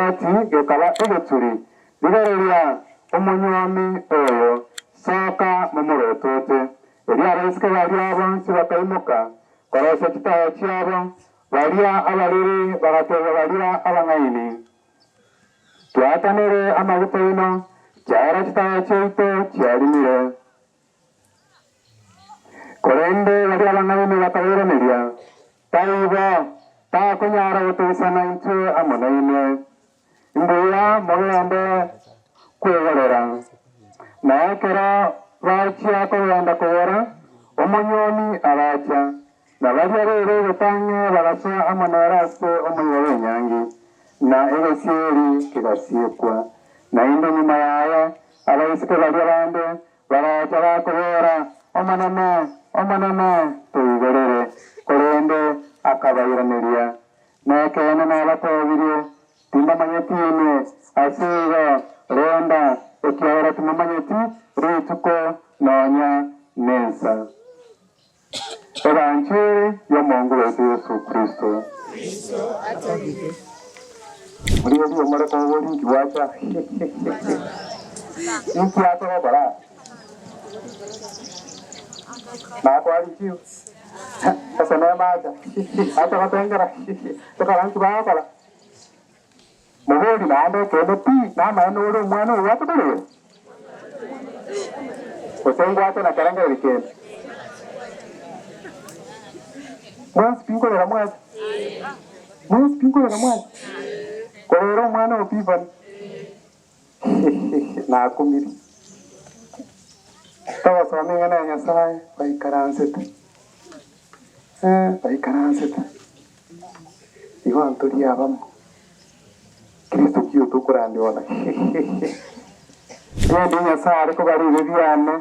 ati gekala egeturi ligereria omunyomi oyo soka mumurotote eria resike bari abansi bakaimuka korose kitayo cyabo baria abariri bagateza baria abangaini twatanire amaguta ino cyara kitayo cyito cyarimire korende baria abangaini bakabiremeria taibo takunyara gutwisana intu amunaine imbuya mugende kwegorera naekera bacia kugenda kugora omunyomi abacha na baria rero gutange barasa amanarase omunyobe nyangi na egesieri kigasiekwa na indo nyuma yaye abaisike baria bande baracha bakugora omaname tuyigorere korende akabairaniria nekene n'abatobirie tindamanyetine asigo renda ekiahera timamanyeti rituko nonya nensa evanjiri y'omungu wetu Yesu Kristo muri ebi omoreko obolingi bwacha inki atogokora nakwarikiu asa nemaja atogotengera tokaranki bakora mugodi nande kende pi namana uri omwana oyo watogorere osengwate na karanga erikende mwasi pinkolera mwasi korera omwana opivani nakumiri togosomingana ya Nyasaye baikaransete igo antori abamo Kristo kiyo tukurandiona yende Nyasaye ariko barire byane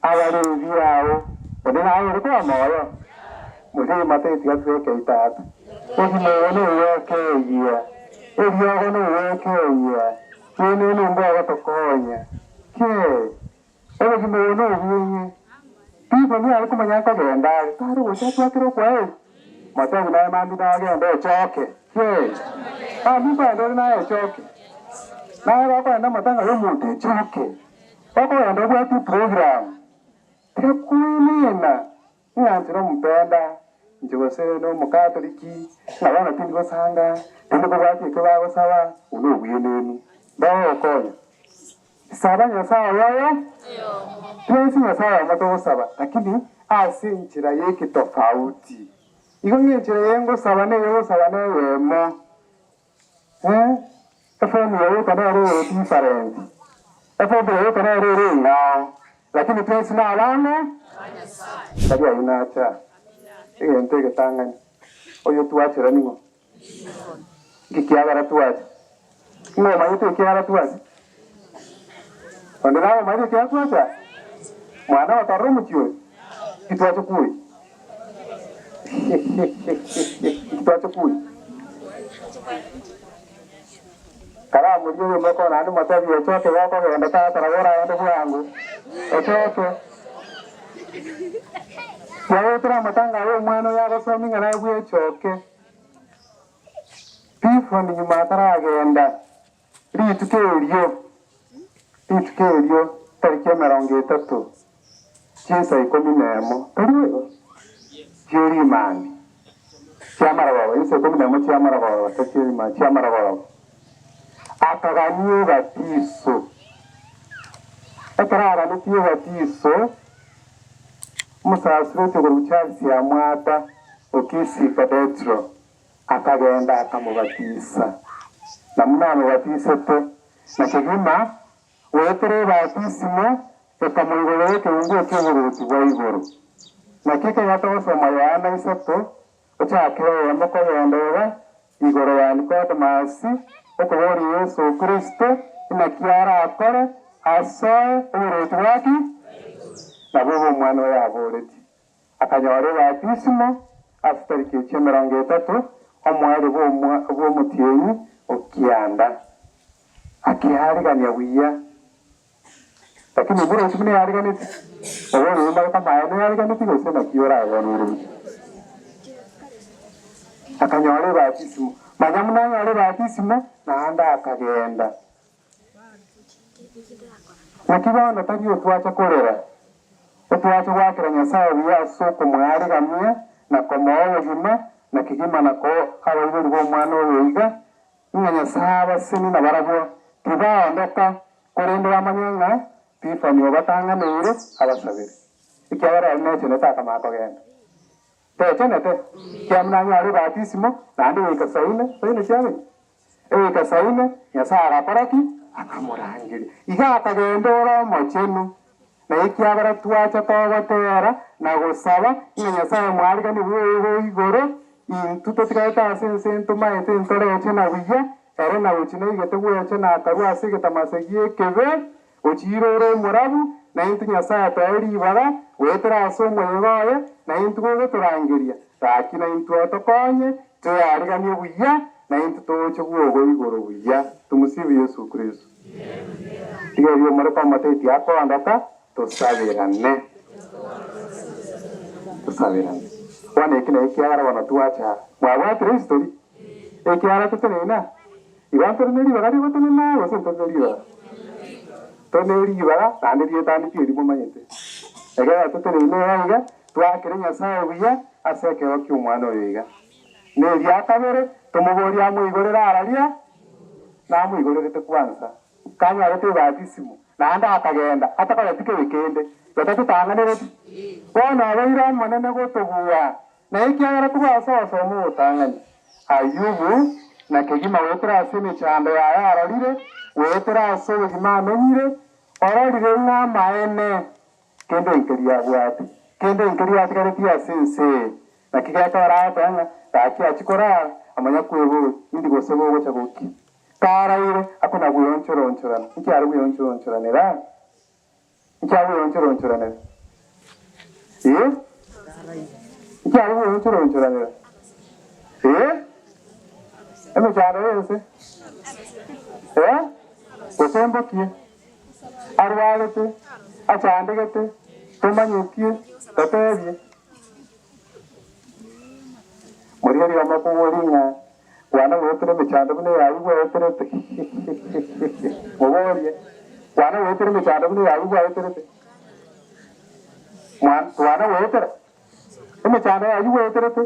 abarire byawo ode nayo ariko amoyo muri mateti gatweke itata ogimone wekeye ebyogono wekeye nene numba gatokonya ke ogimone obyenye pipo ni ariko manyaka gendari tari wotatwakiro kwae matabu naye mambi nagenda echoke ke nipa ndo naye echoke naye bakwenda matanga y'omuntu echoke bakwenda bwati program tekwinina ngantiro mpenda njogose no mukatoliki nabana tindi basanga tindi kubati ke babasaba unobwenenu ndawo konya saba Nyasaye yayo twese Nyasaye amatosaba lakini asinchira yeki tofauti iko nginchira yengo saba ne wemo efoni yewe kana rero different efoni yewe kana rero now lakini twese na alama bali ayinacha ente getangani oyo tuachira ningo kikiagara tuacha ngoma yetu kikiagara tuacha ondera maji kikiagara tuacha mwana wa tarumu chiwe kitwacho kui kitwacho kui kara mujue mbako na ndo matabi echoke wako ngenda taragora ndo bwangu echoke yawe tura matanga we mwana yagosominga naye bwechoke pifo ni nyuma taragenda ritukerio tariki 30 Chinsa 11 tariyo jeri mani chamara baba Chinsa 11 chamara baba tajeri mani chamara baba akaganyo batiso atarara n'kiyo batiso musasiro cyo gucyarisi ya mwata okisifa Petro akagenda akamubatisa na munano batise to na kigima wetere batisimo ekamuyobore ke ngo cy'uburuti bw'iboro na kike yatosoma yana isato ocyakiro yamako yandora igoro yandiko tamasi okobori Yesu Kristo ina kiara akora asa uburuti bwaki nabo mwana yaboreti akanyore batisimo afitariki 30 omwari bo mutiyenyi okianda akiharigania wiya lakini bure simne harigania oboro mba kama harigania tigose na kiora abonuru akanyore batisimo Manyamuna yale batisimo naanda akagenda. Nakibondo tagio twacha korera. Twacha gwakira Nyasaye byaso mwari gamye na komoyo gima na kigima nako abaguru bo mwana oyiga Nyasaye sini na barabo tibandoka kurendera amanyanga tifani obatanga nere abasabire. Ikyabara nete netaka makogenda. Tecenete kyamna nyari batisimo nandi wikasaine cyane. Wikasaine Nyasaye arakoraki akamurangiri. Iga akagendora mochenu. Na ikyabara twacha twabatera na gusaba Nyasaye mwariga ni bwo igoro intuto tikata sentu maite ntore na wiya ere na uchine igete bweche na akaru asigeta masegie kebe uchirore murabu na intu Nyasaye atari ibara wetera asomwe yoye na intu go turangiria takina intu otokonye tuyariga ni wiya na intu tocho bwo igoro wiya tumusibi Yesu Kristo. Tiyo muri pa mateti yako andaka tusabirane. Wane kile ikiara wana tuacha mwa Kristo ikiara tutenena ibantu neri bagari batenena wasanto neri toneri bara tande die tande tiri mu manyete ega tutenena iga twakire Nyasaye biya aseke wakyo mwana oyiga neri akabere tumubori amuyigorera araria na amuyigorere kwanza kanya arete batisimo nanda akagenda atakala tike wikende batatu tanganere bona abaira manene gotoguwa na ikiara twasoso mu tangani Ayubu na kegima wetera aseme chando ya arorire wetera aso gima menyire ororire nga maene kende inkiriya bwati kende inkiriya tikare pia sense na kigata arata taki achikora amanya kwebo indi gosebo go chagoki karaire akona buyonchoronchorana ikyaro buyonchoronchoranera ikyaro buyonchoronchoranera ikyaro buyonchoronchoranera eme charo yose kosembokie arwalete achandegete tomanyukie tatebye muriheri amakuboringa wana wetere mechando bune yayi weterete muborie wana wetere mechando bune yayi weterete wana wetere mechando yayi weterete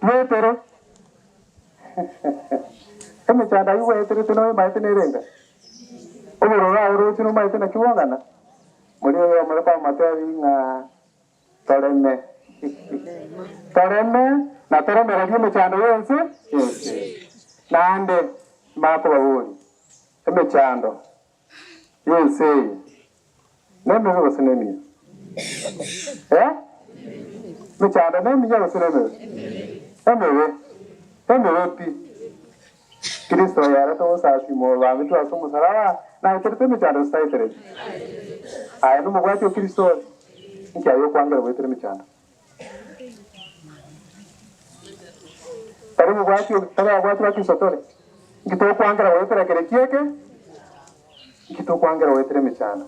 wetere mechando yayi weterete no maite nerenga oborora oro chino maite na kiwangana muri yo muri kwa materi na toreme na toreme radio mechando yense nande mako baburi emechando yense neme go sinemi mechando neme ya sinemi emewe pi Kristo yara to sasi mo ba mitu asumu sarawa na terete mechando stai tere ay no mogwa to Kristo nki ayo kwangara wetere mechando tari mogwa to tara Kristo tore ngito kwangara wetere kere kieke ngito kwangara wetere mechando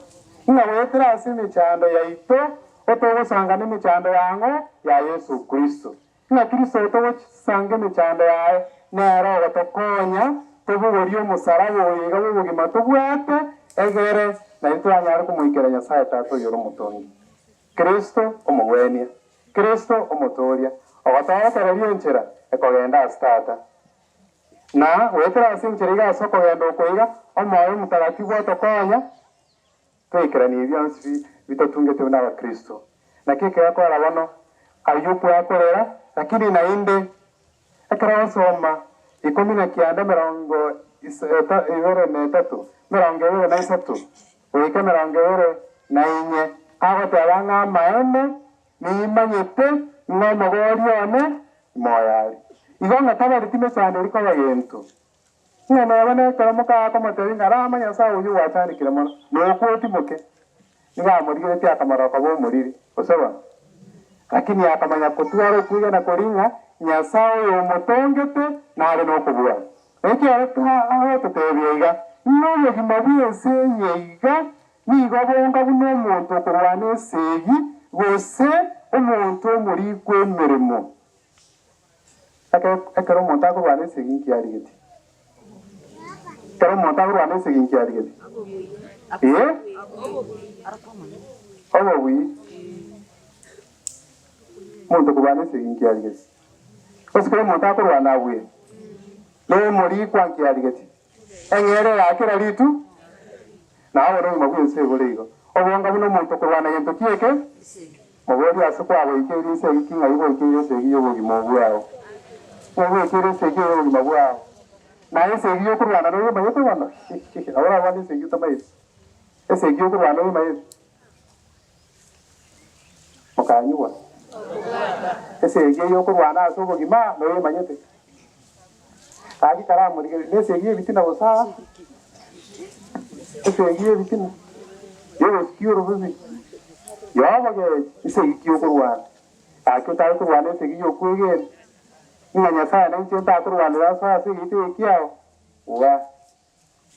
nga wetere asi mechando ya ito oto sangane mechando yango ya Yesu Kristo nga Kristo to sange mechando ya nero batokonya tubugorio musarabo yiga bugima tubwate egere na itwanyara kumuikera Nyasaye tato yoro mutongi Kristo omugwenia Kristo omotoria obataya karabyenchera ekogenda astata na wetera asincheriga soko gendo koiga omoyo mutagatifu otokonya twikira ni byansi bitotungete na Kristo na kike yako arabono Ayubu yakorera lakini na inde akarasoma 19:3 wika 24 agotabanga maene ni manyete no mogorione moyari igonga tabaritime cyane riko bagento none abana taramuka akamoteri ngarama Nyasaye uyu wacandikira mono no kwoti muke ngamurire pya kamaro kabo muriri osaba lakini akamanya kutwara kuiga na koringa Nyasaye omutongete nare no kubwa eki arata aho tutebiega no gimabye seyeiga ni gabonga buno muntu kurwane seyi gose umuntu muri kwemeremo Ekero omonto akorwana esegi nkiarigeti. Ekero omonto akorwana esegi nkiarigeti. Obobui. Omonto korwana esegi nkiarigeti. Osikore omonto akorwana abwe. Nemorikwa nkiarigeti. Eng'ere yakera ritu. Nawe no mabwense burigo. Obonga buno omonto korwana gento kieke. Mobori ase kwabo ikeri esegi kingayibo ikeri esegi yobogimo bwao. Owe ikeri esegi yobogimo bwao. Na esegi yokorwana no mayete bana. Ahora bana esegi utamayete. Esegi yokorwana no mayete. Mokanywa. Esegi yokorwana ase obogima no mayete. Kagi karamu esegi ebitina bosa. Esegi ebitina. Yo skiuro buzi. Yabage isegi yokorwana. Akotari korwana esegi yokwegera. Inganya sana nchenta korwana asa esegi tekiao. Wa.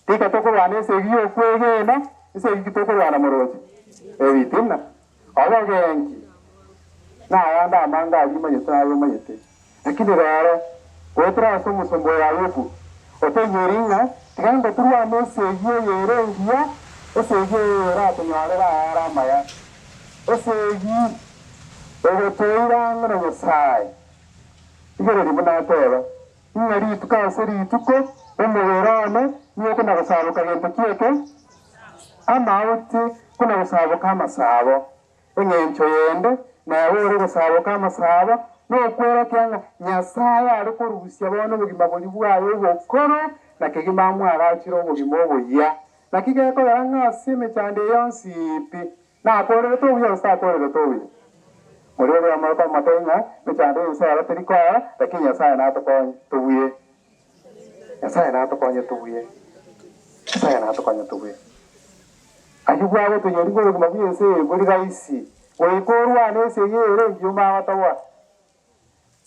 Tika tokorwana esegi yokwegera, esegi tokorwana moroji. Ebitina. Abagengi. Na yanda amanga ayimanyete ayo mayete. Lakini rara otra aso musombo ya yoku. Otenyeringa tiganga turwana esegi yerengia. Esegi rato nyarera aramaya. Esegi ogotoira ngana Nyasaye. Igere ribona tera. Ngari tukase rituko omuberane niyo kuna gusabuka gento kieke. Amawuti kuna gusabuka amasabo. Engencho yende na ore gusabuka amasabo no kwera kyanga Nyasaye ari kuruhusia bono bugima buli bwayo bokoro na kigima mwara akiro obugima obuya. Na kigeko yaranga sime cyande yonsipi. Na akore to uyo sta akore to uyo. Murebe amaka matenga mechande usara terikoa lakini Nyasaye na atokon tubuye. Nyasaye na atokon tubuye. Nyasaye na atokon tubuye. Ayugwa abo tunyori go mabiyese buri raisi. Oikorwa nese yere byuma batawa.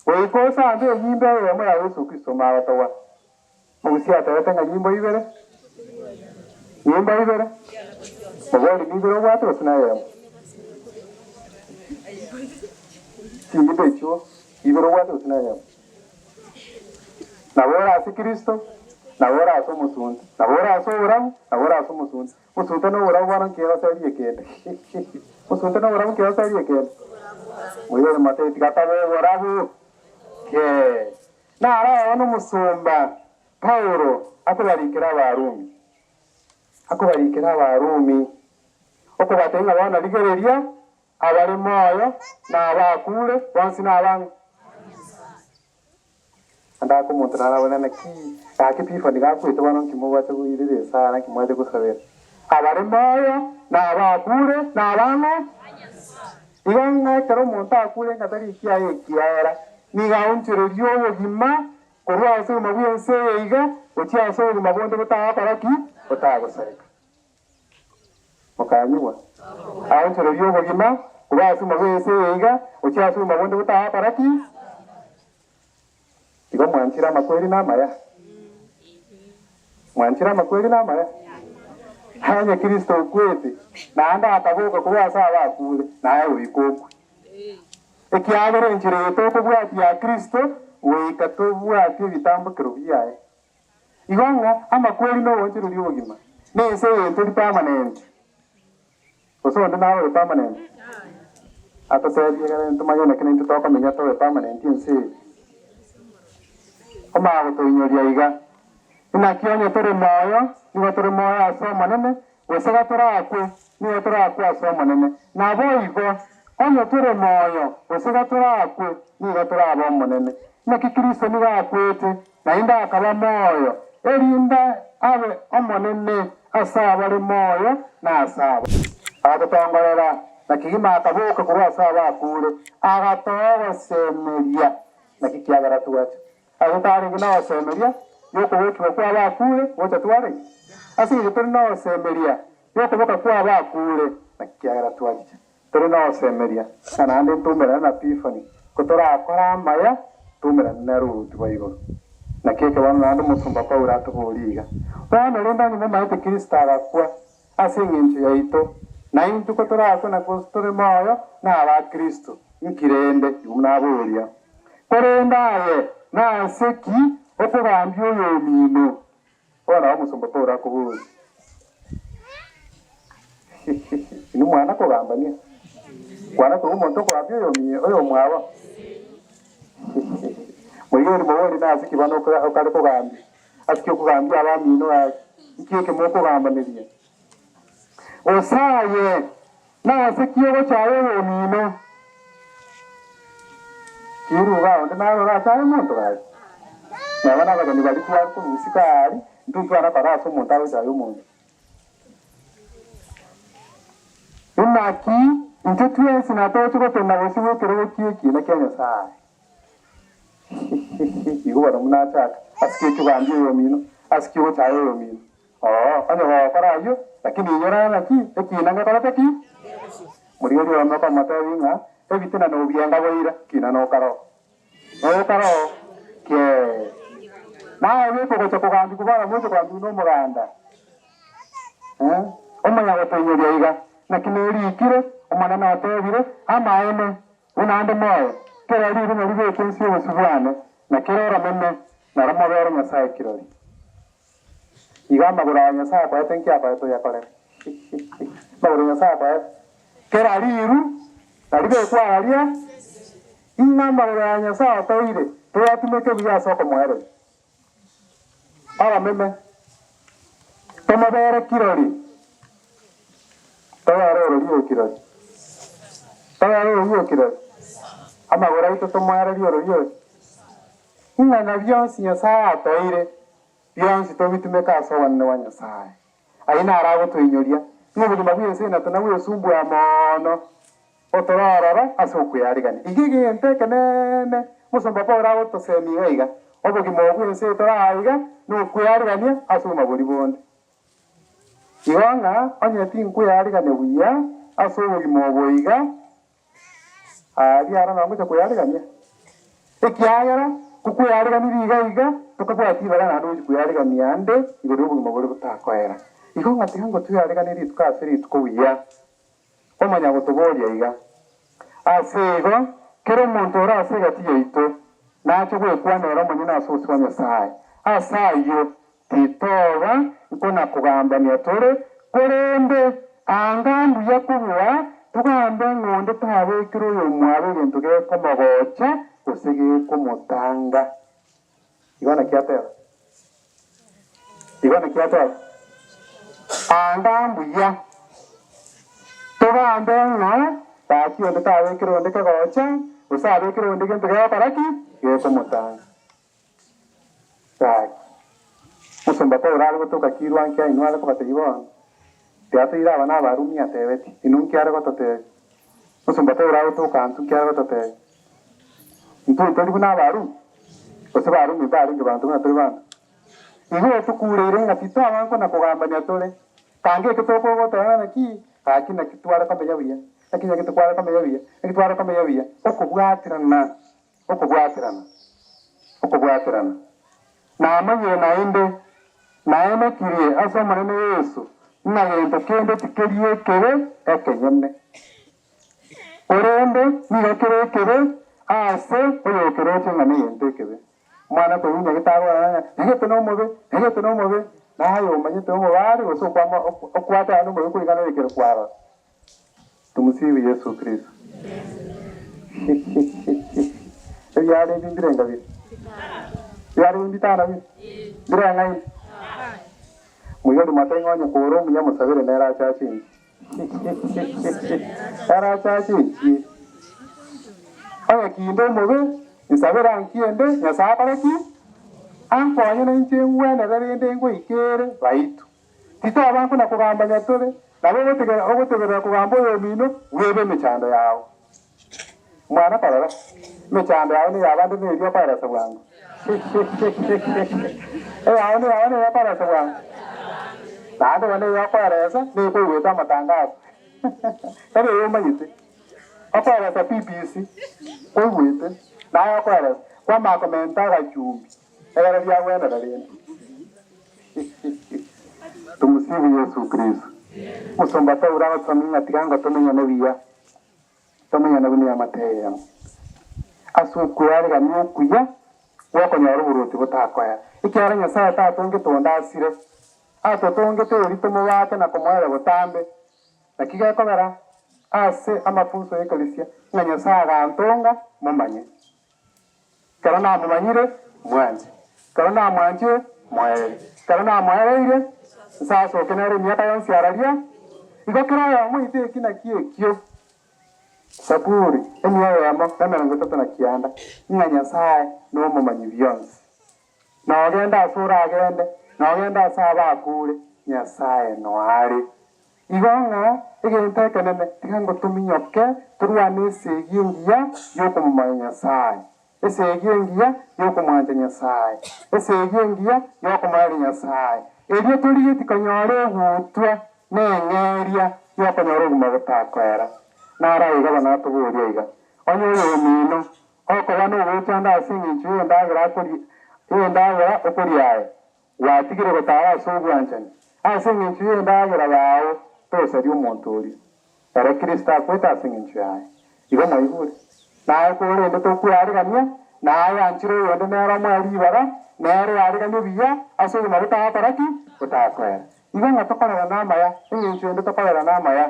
Oikosa ande yimbe yemo ya Yesu Kristo ma batawa. Mugusia taratanga yimbo ibere. Yimbo ibere. Mugori bibero watu sinaye. Yimbe cho ibero watu sinaye. Nabora asi Kristo, nabora aso musunta. Nabora aso ora, nabora aso musunta. Musunta no ora wana kera sari ekende. Musunta no ora kera sari ekende. Muyo mate tigata ora bu. Ke. Na ara ono musumba Paulo akubarikira abarumi. Akubarikira abarumi. Okubatenga bana ligereria abari moyo na abakure wansi na abantu. Anda ko montrara wala na ki akipifa ndigakwita bana kimubaze kuyirire sara kimwaze gusabera. Abari moyo na abakure na abantu. Iganga karo monta akure ngatari kiaye kiara. Niga unchiro ryo bugima korwa ase mabwense yiga utia ase mabonde butaha paraki butaha gusarika. Mukanywa. Unchiro ryo bugima korwa ase mabwense yiga utia ase mabonde butaha paraki. Igo mwanchira makweli na maya. Mwanchira makweli na maya. Hanya Kristo kwete na anda ataboka korwa ase abakure naye ubikokwe. Ekiagere nchire toko bwati ya Kristo weka to bwati bitambo kirubiyae. Igonga amakweli no wonchiro lyogima. Nese yento permanent. Osonde nawe permanent. Ata sabi gara ntumayona kene ntutoka menya to permanent nse. Omago to inyori iga. Ina kionye tore moyo, ni tore moyo aso manene, wesega tora akwe, ni tora akwe aso manene. Na boigo onyo tore moyo, wesega tora akwe, ni tora abo manene. Na kikristo ni akwete, na inda akaba moyo. Erinda abe omonene asaba le moyo na asaba. Agatongorera na kigima akaboka kurwa asaba akure, agatoba semeria na kikiagara tuwacho. Agotari gina semeria, yoko woki kwa abakure, wocha tuware. Asi yotore na semeria, yoko boka kwa abakure na kikiagara tuwacho. Tore na semeria, kana ande tumera na pifani. Kotora akora maya tumera na rutu bayigo. Na keke wana ando musumba Paulo atuburiga. Wana lenda ni mama yete Kristo agakwa asinge nchi yaito. Na intu kotora akona kostore moyo na aba Kristo. Nkirende unaburia. Korenda ye na seki okubambyo yomino ona omusumba pora kubuza ni mwana kugambania kwana ko umuntu kwabyo yomino oyo mwaba moyo ni mawoni na seki bano okale kugambya asiki kugambya abamino ikeke moko gambaniria osaye na seki yo chayo yomino kiruga onde nawe gacha muntu gacha nabana bagani bali kwa kusikari ntutwana paraso montaro chayo muntu inaki intutwe sinato tukotenda bosibo kerego kieki na Kenya saa igo bana munachaka asike kibambye yomino asike wo chayo yomino anyo parayo lakini nyora naki ekinanga parata ki muri ori wa maka matawinga ebitina no bianga boira kina no karo ke na wewe ko kugambi kubara muje kwa nduno muranda omanya gotenyoria iga na kineri ikire omana na tebire amaene unande moyo kera riri no ribe kensi obusubwane na kerora meme na ramabero nyasaye kirori iga magura nyasaye kwa tenki apa to yakore magura nyasaye kwa kera riru taribe kwa aria inna magura nyasaye toire tuyatumeke biya soko mwere ara meme tomabere kirori tayaro kirori amagora ito tomara rioro inna na byonsi nyasaye toire byonsi tobitumeka asobanne wa nyasaye aina arago tuinyoria n'ubuzima bwese na tunawe sumbu ya mono otorara asokuyarigane igige ntekenene musomba pora otosemi weiga obogi mobwese toraiga no kuyarigania asoma buri bonde iwanga anyeti nkuyarigane buya asobogi moboiga ari na mucha kuyarigania ekiagara kukuyarigani iga tukabwati barana no kuyarigania ande igoro obogi mobori butakoera igo ngatiga ngo tuyariganiri tukasiri tukuwiya omanya gutuboria iga asego kero muntu ora asega tiyeito nacho gwekwanera omonye nasusi wa nyasaye asayo titoba nkona kugambania tore kurembe angandu yakubwa tugambe ngonde tabe kiro yo mwabe bintu geko mogocha usige kumutanga igona kiatera angambuya tugambe nga baki onde tabe kiro onde kegocha usabe kiro onde gento geko paraki geko mutanga sai musumba ko ralo gutuka kirwan kya inwala ko batibon teatro ira bana barumi atebeti inunki ara gotote musumba ko ralo gutuka antu kya gotote ntu toli buna baru ose barumi bari ngibantu na toli bana iho tukurere ngatito abanko na kugambanya tole kange kitoko gotana naki akina kitwara kamenya biya akina kitwara kamenya biya okubwatirana na amanye na ende kirie asomane ne Yesu na yendo kende tikerie kere ekenyene orende ni kere ase oyo kere chengane yende kebe mwana ko unya gitagwa ngete no mobe na hayo manyete mo bari oso kwama okwata ano mo kuligana lekero kwara tumusibi Yesu Kristo yale bindirenga bi yale binditana bi birenga yi muyo dumatengo nya koro munya musabire nera chachi era chachi aya kindo mobe isabira nkiende nyasabaraki ankonye n'inchengwe na rende ngo ikere baitu tito abantu nakugambanya tole nabo ogotegera kugamba yo mino webe michando yawo mwana parara michando yawo ni abandi ne byo para sabwangu awani ya para sabwangu nando wane ya para esa ne ko weta matangazo ere yo mayite apara sa PPC ko wete na ya para kwa makomenta ga chumbi era bya wenda dalene tumusibi Yesu Kristo musomba ta uraga tsamina tiganga tomenya nabiya tomenya nabini ya mateya asu kuyari ga nyokuya wakonyora uburuti butakwera ikiara Nyasaye tatonge tondasire atotonge tori tomubate na kumwera butambe nakigekobera ase amafunso y'ekalisia ng'a Nyasaye agantonga mumanye kero namumanyire mwanzi kero namwanchire mwaere kero namwaereire nsasoke nere emiaka yonsi araria igo kero yamo iteki naki ekio Saburi emioyo yamo na 39 ng'a Nyasaye nomumanyi bionsi nogenda asura agende nogenda asaba akure Nyasaye noare igo ng'a egento ekenene tiga ngo tuminyoke turwane esegi engiya yokumumanya Nyasaye esegi engiya yokumwanja Nyasaye esegi engiya yokumwari Nyasaye erio turigeti konyore egutwa neng'eria yokonyora obuma butakwera nara iga bana tuburia iga onye oyo mino okoba nogochanda ase eng'encho endagera akori endagera okoriaye watigire gotara ase obwanchani ase eng'encho endagera yawe tosari omonto oria ere Kristo akwete ase eng'encho yaye igo mwaigure naye korende tokwarigania naye anchire oyonde nere omwari ibara nere yarigania buya ase obuma butakoraki butakwera igo ng'a tokorera namaya eng'encho ende tokorera namaya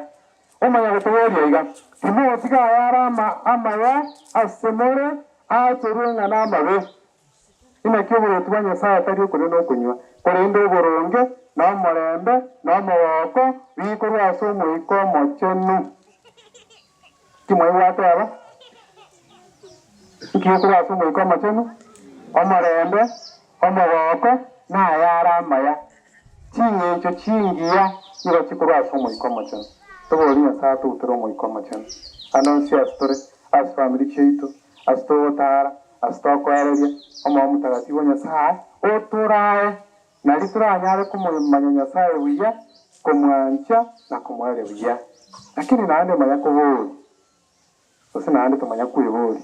omanya gotoboria iga timotiga yara amaya asemore atorwe ng'a namabe inaki oboruti bwa Nyasaye atari okuria na okonywa korende oboronge na omorembe na omogoko bikorwa ase omoiko omochenu kimwaigwate aba nkikorwa ase omoiko omochenu omorembe omogoko nayara amaya ching'encho chingiya igo chikorwa ase omoiko omochenu tobori Nyasaye toutire omoiko omochenu ano nsi ase tore ase family chiaito ase togotara ase tokoereria omoyo motagatifu Nyasaye oturae nari turanyare kumumanya Nyasaye buya kumwancha na kumwere buya lakini naende manya kubori ase naende tumanya kwibori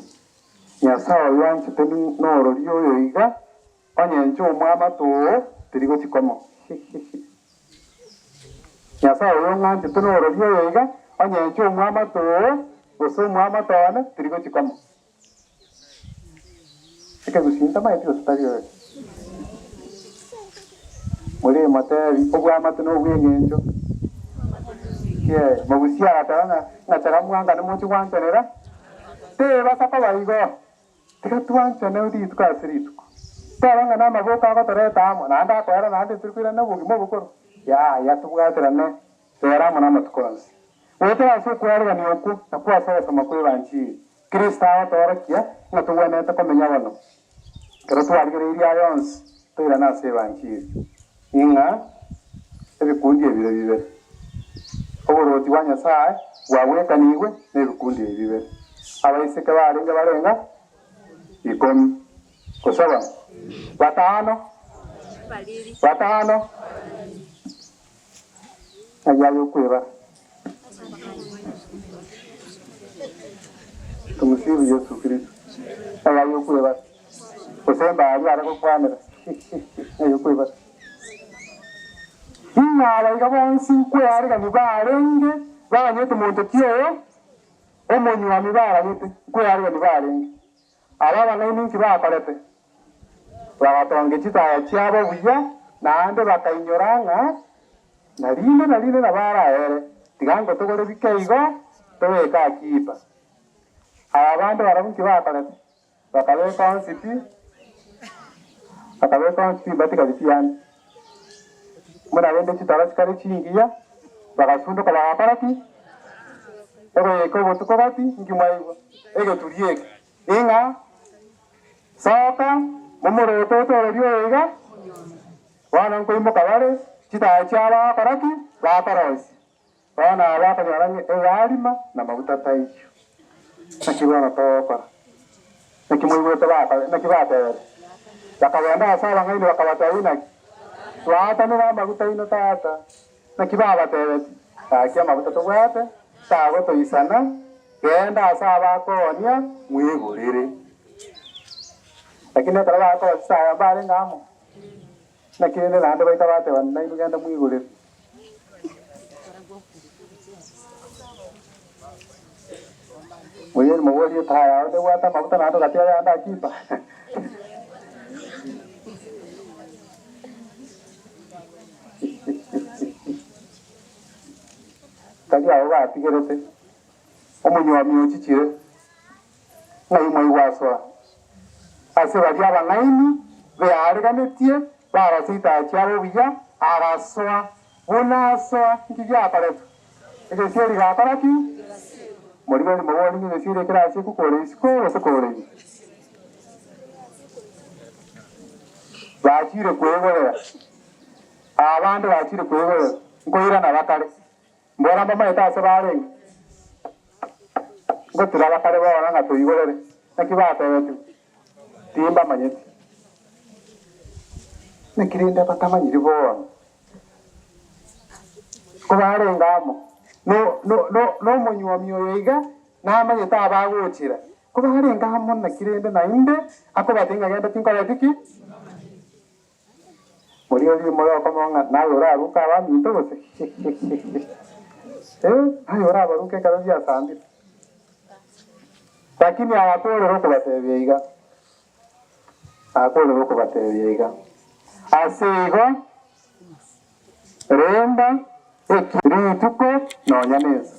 Nyasaye oyo anchete norori oyo iga onyenche omwama too tirigo chikomo Nyasaye oyo ng'anchete norori oyo iga onyenche omwama too gose omwama tone tirigo chikomo ekegusinta maeti gositari oyo muri motebi obwamate nobweng'encho mogusia agatara ng'achara mwangane mochi gwanchonera tebasa koba igo tiga twanchone rituko ase rituko teba ng'a namaboko agotoreta amo naende akoera naende turikwirana obogima obokoro yaya tobwaterane tera amo na amatuko onsi wetera ase okwerigania oku nakwo ase ogosoma kwa evanchiri Kristo agotorokia ng'a tobwenete komenya bono kero twarigereirie ayo onsi toirana ase evanchiri ing'a ebikundi ebire bibere oboruoti bwa Nyasaye bwabwekanigwe na ebikundi ebibere abaiseke barenge barenga 10 kusaba batano ayayo kweba tumusifu Yesu Kristo ayayo kweba kusemba ari gukwanira ayayo kweba ing'ara iga bonsi nkwerigani barenge banyete omonto kioyo omonywami baranyete nkwerigani barenge aba bang'aini nki bakorete bagatonga chitaya chiabo buya naende bakainyora ng'a narinde nabaraere tiga ngo togore bike igo tobeka akipa aba bande barabu nki bakorete bakabeka onsipi batikabitiani muna bende chitara chikare chingiya bagasunduka bagakoraki egoyeka obotuko gati nki mwaigwa egeturieke ing'a soka momoroto otorori oyo iga bono nkoimoka bare chitaya chiabo bakoraki bakorosia bono aba bakonyora egarima na mabuta taicho naki bono togokora naki moigwete bakore naki batebere bakagenda ase abang'aini bakabatebia naki twatanera amaguta ino tata naki babatebeti taki amaguta tobwate tagotoisana genda ase abakonia mwigurire lakini ekero bakora chisaya barenga amo naki rende naende baita batebani naino genda mwigurire muyeri mogorie taya onde gwata amaguta naende gatiga yanda akipa bari abo batigerete omunyomi ochichire ngai moi waswa ase bari abang'aini beareganetie barasita chiabo biya araswa bunaswa nkigiakoretu egesieri gakoraki muri bari mugori ng'egesieri ekirase kukore isiko ase koreri bachire kwegorera abande bachire kwegorera nkoira na bakare mbora mama etase barenga ngotira bakare bora nga tuyigorere nakibatebetu timba manyeti nekirinde batamanyiri bora ko barengamo no munyomi oyiga namanyeta abagochira ko barengamo nakirinde nainde ako batinga genda tinkora tiki muri oli moro komonga nayo raruka abamito bose nayo rabaruke karabya sambi lakini abakorero kubatebeiga akorero kubatebeiga asego remba ekirituko nonya neza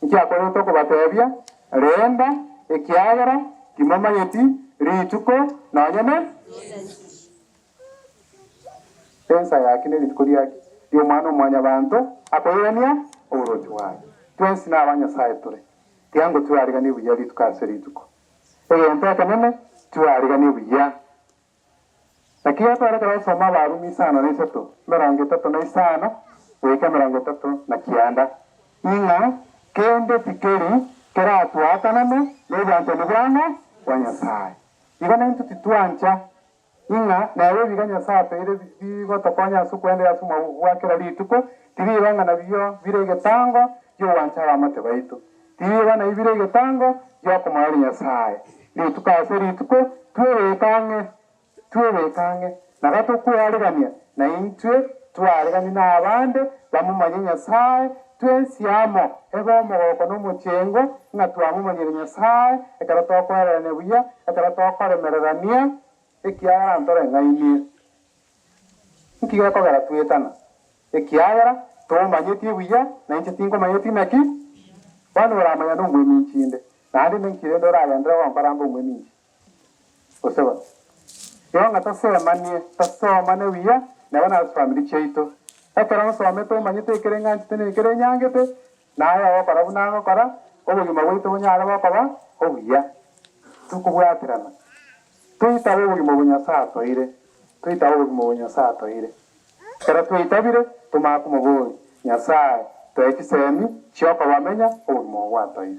iki akorero kubatebya remba ekiagara kimamanyeti rituko nonya neza pensa yakine litukuri yake yo mwana mwanya bantu akoyania uburozi wayo twensi nabanya saitore tiango tuariga ni buya litukaseri tuko mpaka nene tuariga ni buya nakiya twara kara soma barumi sana na isato merange tato na isana weka merange tato na kianda inga kende tikeri kera tuatanane le bantu ni bwana wanya sai ibana ntu tituancha inga nawe biganya sape ile bigo tokonya su kwende ya suma wakera lituko tibi banga na biyo birege tango yo wanchara mate baitu tibi bana ibirege tango yo komari nyasaye lituka aseri tuko tuwe kange na gato kuaregania na intwe tuaregani na abande bamumanye nyasaye twesiamo ebo mogoko no muchengo nga twamumanye nyasaye ekara tokora ne buya ekara tokora mererania ekiagara ntore ng'ainie nkiga kogera twetana ekiagara tomanyeti buya na inche tingo manyeti naki bano baramanya no mwe minchinde nandi nenkire ndo ragendera wambarambo mwe minchi oseba yonga tasomane buya na bana family cheito ekara nsome tomanyete kerenga ntene kerenyangete naye abakora bunanga kora obugima bwito bunyara bakaba obuya tukubwatirana tuitabo ubugima bunyasatoire kera tuitabire tumaka umubonye nyasaye tuekisemi chioka wamenya ubugima bwatoire